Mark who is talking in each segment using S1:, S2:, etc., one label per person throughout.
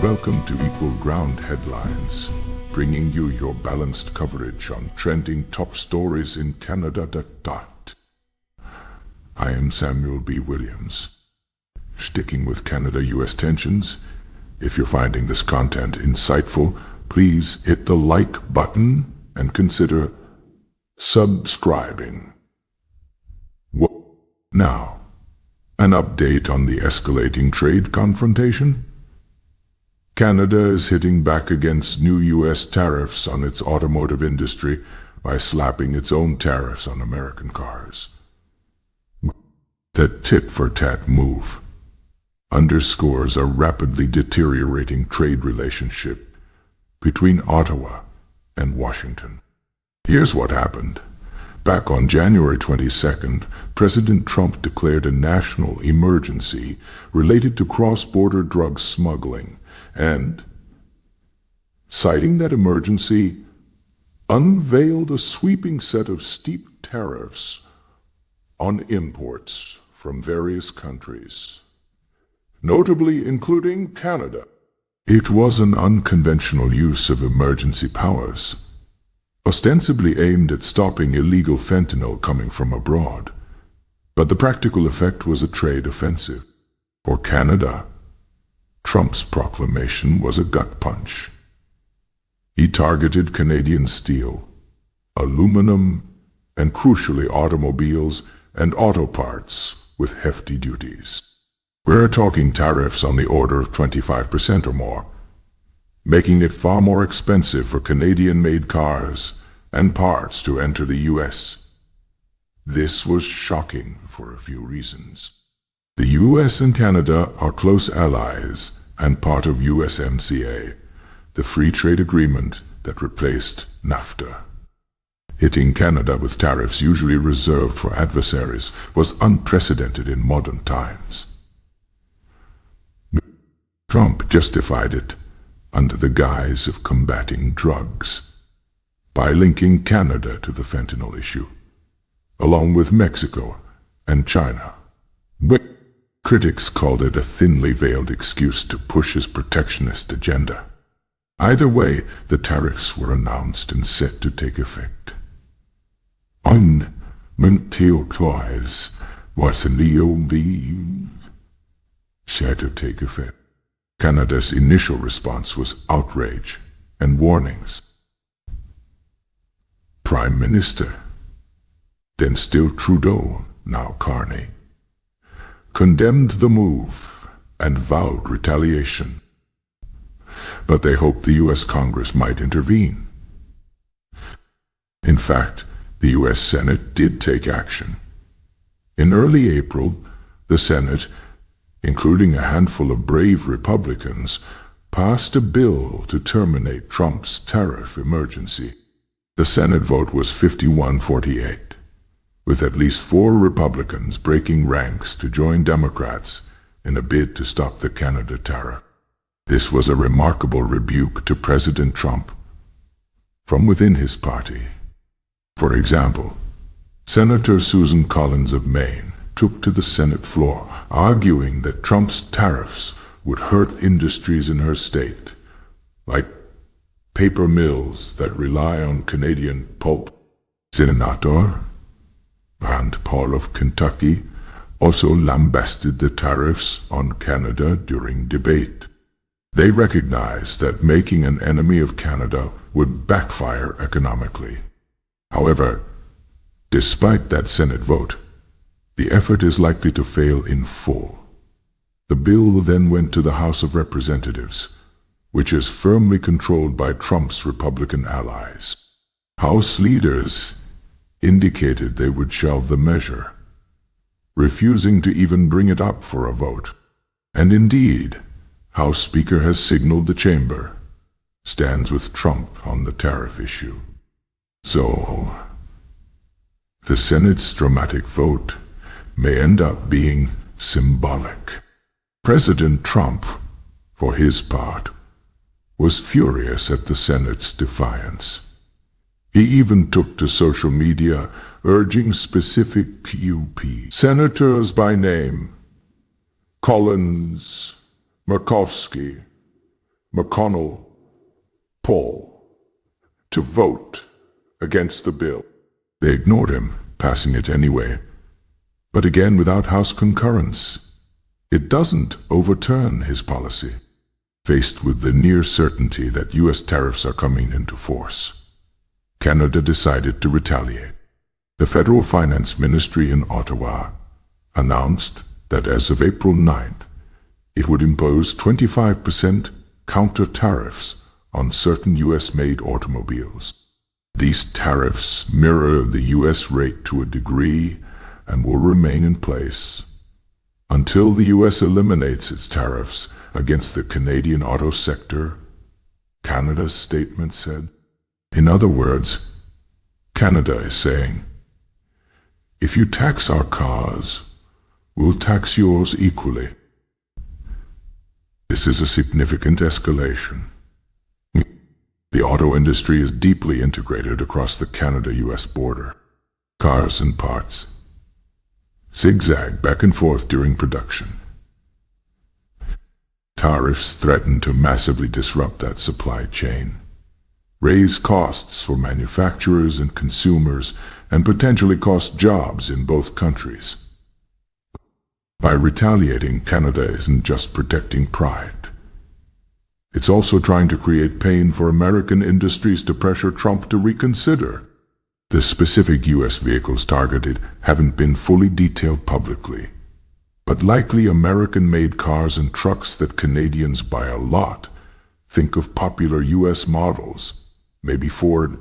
S1: Welcome to Equal Ground Headlines, bringing you your balanced coverage on trending top stories in Canada. I am Samuel B. Williams. Sticking with Canada-US tensions, if you're finding this content insightful, please hit the like button and consider subscribing. Now, an update on the escalating trade confrontation? Canada is hitting back against new U.S. tariffs on its automotive industry by slapping its own tariffs on American cars. That tit-for-tat move underscores a rapidly deteriorating trade relationship between Ottawa and Washington. Here's what happened. Back on January 22nd, President Trump declared a national emergency related to cross-border drug smuggling and, citing that emergency, unveiled a sweeping set of steep tariffs on imports from various countries, notably including Canada. It was an unconventional use of emergency powers, ostensibly aimed at stopping illegal fentanyl coming from abroad. But the practical effect was a trade offensive. For Canada, Trump's proclamation was a gut punch. He targeted Canadian steel, aluminum, and crucially automobiles and auto parts with hefty duties. We're talking tariffs on the order of 25% or more, making it far more expensive for Canadian-made cars and parts to enter the U.S. This was shocking for a few reasons. The U.S. and Canada are close allies and part of USMCA, the free trade agreement that replaced NAFTA. Hitting Canada with tariffs usually reserved for adversaries was unprecedented in modern times. Trump justified it under the guise of combating drugs by linking Canada to the fentanyl issue, along with Mexico and China. But critics called it a thinly veiled excuse to push his protectionist agenda. Either way, the tariffs were announced and set to take effect. On Monteil-Toys was in the OB set to take effect. Canada's initial response was outrage and warnings. Prime Minister, then still Trudeau, now Carney, condemned the move and vowed retaliation. But they hoped the U.S. Congress might intervene. In fact, the U.S. Senate did take action. In early April, the Senate, including a handful of brave Republicans, passed a bill to terminate Trump's tariff emergency. The Senate vote was 51-48, with at least 4 Republicans breaking ranks to join Democrats in a bid to stop the Canada tariff. This was a remarkable rebuke to President Trump from within his party. For example, Senator Susan Collins of Maine took to the Senate floor, arguing that Trump's tariffs would hurt industries in her state, like paper mills that rely on Canadian pulp. Senator Rand Paul of Kentucky also lambasted the tariffs on Canada during debate. They recognized that making an enemy of Canada would backfire economically. However, despite that Senate vote, the effort is likely to fail in full. The bill then went to the House of Representatives, which is firmly controlled by Trump's Republican allies. House leaders indicated they would shelve the measure, refusing to even bring it up for a vote. And indeed, House Speaker has signaled the chamber stands with Trump on the tariff issue. So, the Senate's dramatic vote may end up being symbolic. President Trump, for his part, was furious at the Senate's defiance. He even took to social media urging specific UP senators by name, Collins, Murkowski, McConnell, Paul, to vote against the bill. They ignored him, passing it anyway, but again without House concurrence. It doesn't overturn his policy. Faced with the near certainty that U.S. tariffs are coming into force, Canada decided to retaliate. The Federal Finance Ministry in Ottawa announced that as of April 9th, it would impose 25% counter tariffs on certain U.S.-made automobiles. These tariffs mirror the U.S. rate to a degree and will remain in place until the U.S. eliminates its tariffs against the Canadian auto sector, Canada's statement said. In other words, Canada is saying, if you tax our cars, we'll tax yours equally. This is a significant escalation. The auto industry is deeply integrated across the Canada-US border. Cars and parts zigzag back and forth during production. Tariffs threaten to massively disrupt that supply chain, raise costs for manufacturers and consumers, and potentially cost jobs in both countries. By retaliating, Canada isn't just protecting pride. It's also trying to create pain for American industries to pressure Trump to reconsider. The specific U.S. vehicles targeted haven't been fully detailed publicly, but likely American-made cars and trucks that Canadians buy a lot. Think of popular U.S. models, maybe Ford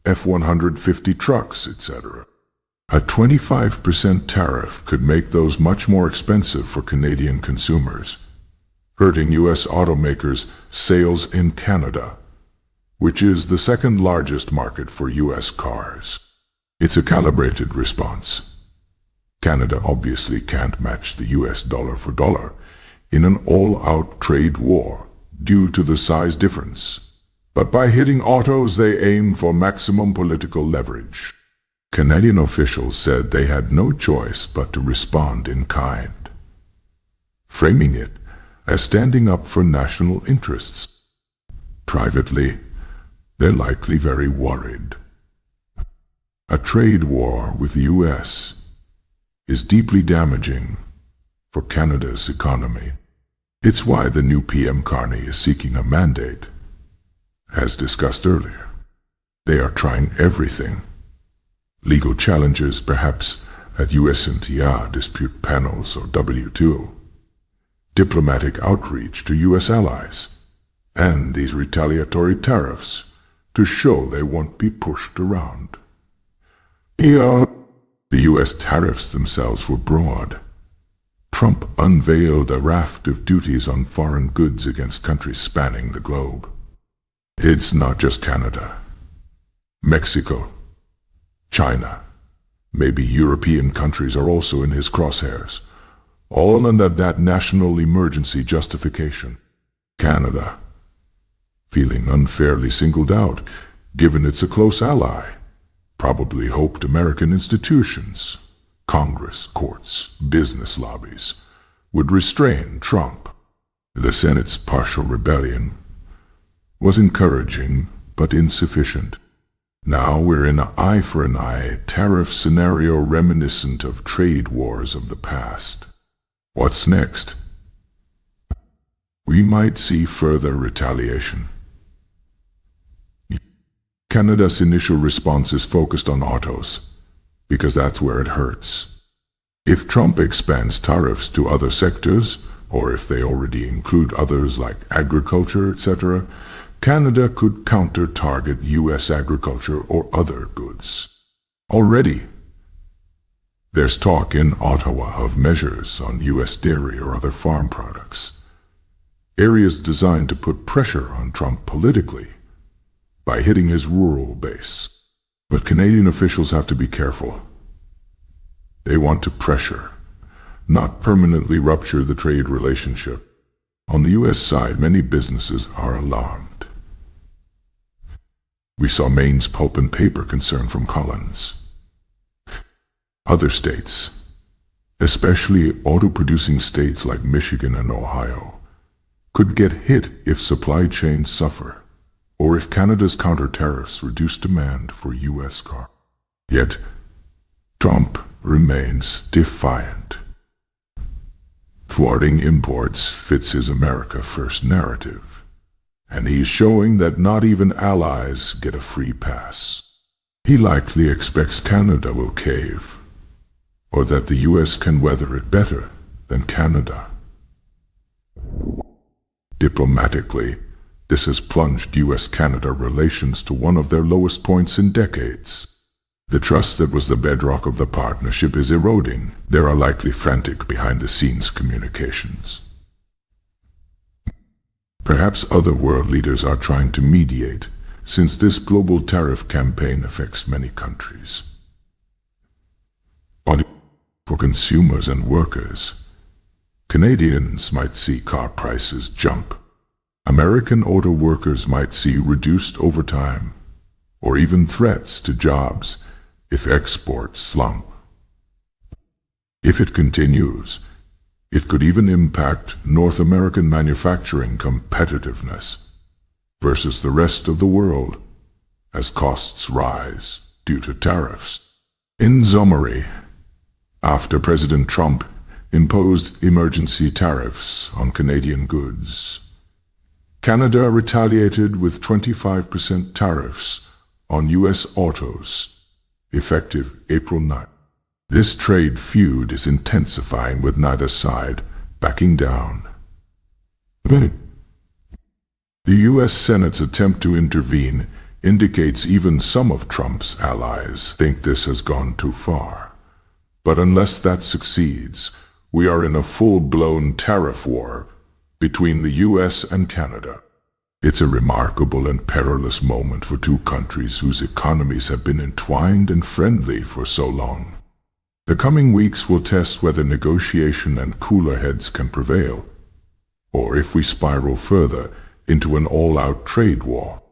S1: F-150 trucks, etc. A 25% tariff could make those much more expensive for Canadian consumers, hurting U.S. automakers' sales in Canada, which is the second largest market for U.S. cars. It's a calibrated response. Canada obviously can't match the U.S. dollar for dollar in an all-out trade war due to the size difference. But by hitting autos, they aim for maximum political leverage. Canadian officials said they had no choice but to respond in kind, framing it as standing up for national interests. Privately, they're likely very worried. A trade war with the U.S. is deeply damaging for Canada's economy. It's why the new PM Carney is seeking a mandate. As discussed earlier, they are trying everything. Legal challenges, perhaps at USMCA dispute panels or WTO, diplomatic outreach to U.S. allies, and these retaliatory tariffs to show they won't be pushed around. The U.S. tariffs themselves were broad. Trump unveiled a raft of duties on foreign goods against countries spanning the globe. It's not just Canada. Mexico, China, maybe European countries are also in his crosshairs, all under that national emergency justification. Canada, feeling unfairly singled out, given it's a close ally, probably hoped American institutions, Congress, courts, business lobbies, would restrain Trump. The Senate's partial rebellion was encouraging but insufficient. Now we're in an eye-for-an-eye tariff scenario reminiscent of trade wars of the past. What's next? We might see further retaliation. Canada's initial response is focused on autos, because that's where it hurts. If Trump expands tariffs to other sectors, or if they already include others like agriculture, etc., Canada could counter-target U.S. agriculture or other goods. Already, there's talk in Ottawa of measures on U.S. dairy or other farm products, areas designed to put pressure on Trump politically by hitting his rural base. But Canadian officials have to be careful. They want to pressure, not permanently rupture the trade relationship. On the U.S. side, many businesses are alarmed. We saw Maine's pulp and paper concern from Collins. Other states, especially auto-producing states like Michigan and Ohio, could get hit if supply chains suffer, or if Canada's counter-tariffs reduce demand for U.S. cars. Yet, Trump remains defiant. Thwarting imports fits his America First narrative, and he's showing that not even allies get a free pass. He likely expects Canada will cave, or that the U.S. can weather it better than Canada. Diplomatically, this has plunged U.S.-Canada relations to one of their lowest points in decades. The trust that was the bedrock of the partnership is eroding. There are likely frantic behind-the-scenes communications. Perhaps other world leaders are trying to mediate, since this global tariff campaign affects many countries. For consumers and workers, Canadians might see car prices jump. American auto workers might see reduced overtime, or even threats to jobs if exports slump. If it continues, it could even impact North American manufacturing competitiveness versus the rest of the world as costs rise due to tariffs. In summary, after President Trump imposed emergency tariffs on Canadian goods, Canada retaliated with 25% tariffs on U.S. autos, effective April 9. This trade feud is intensifying with neither side backing down. The U.S. Senate's attempt to intervene indicates even some of Trump's allies think this has gone too far. But unless that succeeds, we are in a full-blown tariff war between the U.S. and Canada. It's a remarkable and perilous moment for two countries whose economies have been entwined and friendly for so long. The coming weeks will test whether negotiation and cooler heads can prevail, or if we spiral further into an all-out trade war.